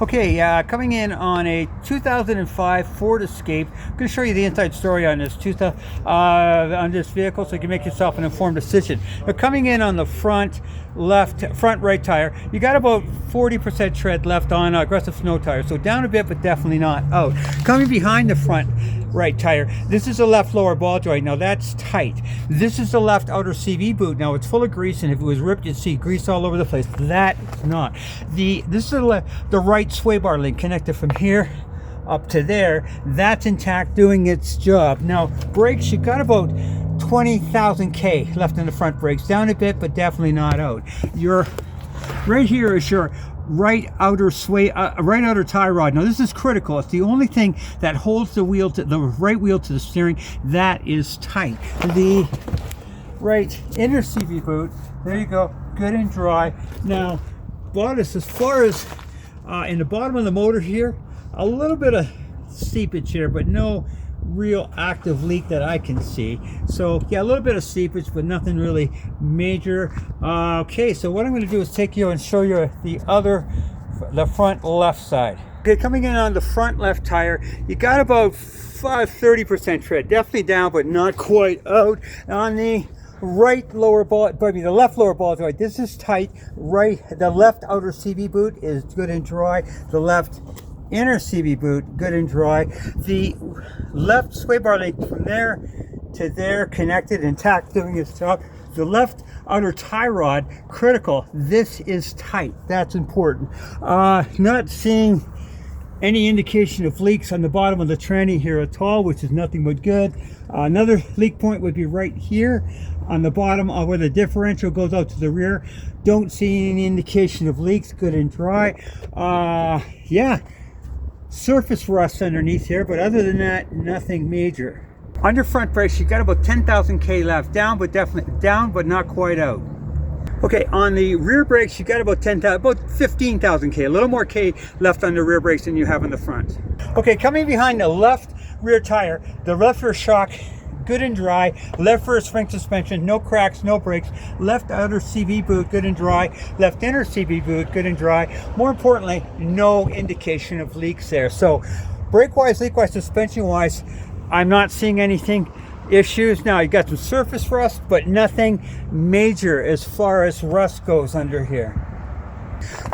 Okay, coming in on a 2005 Ford Escape. I'm going to show you the inside story on this on this vehicle, so you can make yourself an informed decision. Now, coming in on the front right tire, you got about 40% tread left on aggressive snow tire, so down a bit, but definitely not out. Coming behind the front right tire, this is the left lower ball joint. Now that's tight. This is the left outer CV boot. Now it's full of grease, and if it was ripped, you'd see grease all over the place. That's not. This is the right sway bar link connected from here up to there. That's intact, doing its job. Now brakes, you got about 20,000 K left in the front brakes. Down a bit, but definitely not out. Right here is your right outer tie rod. Now this is critical. It's the only thing that holds the right wheel to the steering. That is tight. The right inner CV boot, there you go, good and dry. Now bottom, as far as in the bottom of the motor here, a little bit of seepage here, but no real active leak that I can see. So yeah, a little bit of seepage, but nothing really major. Okay, so what I'm going to do is take you and show you the front left side. Okay, coming in on the front left tire, you got about 30% tread, definitely down, but not quite out. On the left lower ball joint, this is tight. The left outer CV boot is good and dry. The left inner CV boot, good and dry. The left sway bar link from there to there, connected, intact, doing its job. The left outer tie rod, critical. This is tight. That's important. Not seeing any indication of leaks on the bottom of the tranny here at all, which is nothing but good. Another leak point would be right here on the bottom where the differential goes out to the rear. Don't see any indication of leaks, good and dry. Yeah, surface rust underneath here, but other than that, nothing major. Under front brakes, you got about 10,000 K left, down, but definitely down, but not quite out. Okay, on the rear brakes, you got about 15,000 K, a little more K left on the rear brakes than you have on the front. Okay, coming behind the left rear tire, the left rear shock, good and dry. Left rear spring suspension, no cracks, no breaks. Left outer CV boot, good and dry. Left inner CV boot, good and dry. More importantly, no indication of leaks there. So brake-wise, leak-wise, suspension-wise, I'm not seeing anything issues. Now you got some surface rust, but nothing major as far as rust goes under here.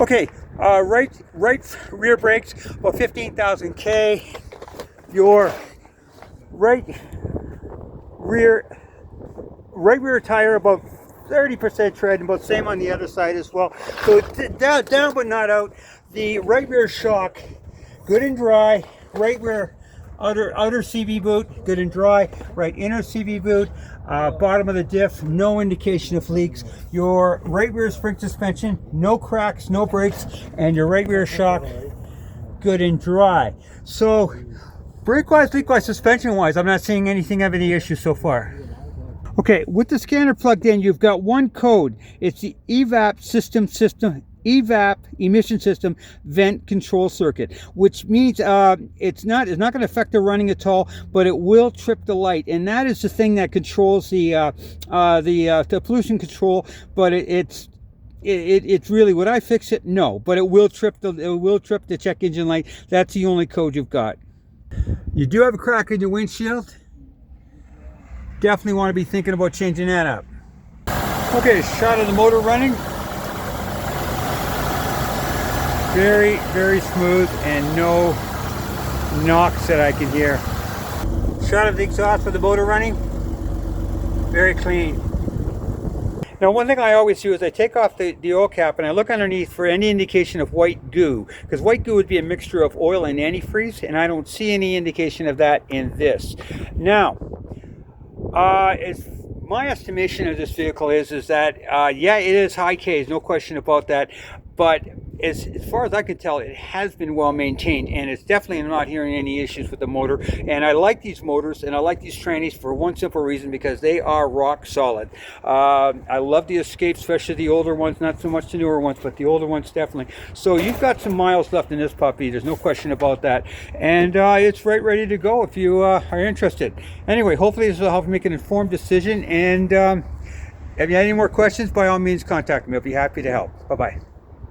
Okay, right rear brakes, about 15,000 K. Your right rear tire, about 30% tread, and about same on the other side as well. So down but not out. The right rear shock, good and dry. Right rear outer CV boot, good and dry. Right inner CV boot, bottom of the diff, no indication of leaks. Your right rear spring suspension, no cracks, no breaks, and your right rear shock, good and dry. So brake-wise, leak-wise, suspension-wise, I'm not seeing anything of any issues so far. Okay, with the scanner plugged in, you've got one code. It's the EVAP emission system vent control circuit, which means it's not going to affect the running at all, but it will trip the light, and that is the thing that controls the pollution control. But it's really, would I fix it? No, but it will trip the check engine light. That's the only code you've got. You do have a crack in your windshield. Definitely want to be thinking about changing that up. Okay, shot of the motor running. Very, very smooth and no knocks that I can hear. Shot of the exhaust for the motor running. Very clean. Now, one thing I always do is I take off the oil cap and I look underneath for any indication of white goo, because white goo would be a mixture of oil and antifreeze, and I don't see any indication of that in this. Now, my estimation of this vehicle is that yeah, it is high Ks, no question about that, but as far as I can tell, it has been well maintained, and it's definitely not hearing any issues with the motor. And I like these motors and I like these trannies for one simple reason, because they are rock solid. I love the Escapes, especially the older ones, not so much the newer ones, but the older ones definitely. So you've got some miles left in this puppy, there's no question about that, and it's right ready to go if you are interested. Anyway, hopefully this will help you make an informed decision, and if you have any more questions, by all means contact me. I'll be happy to help. Bye-bye.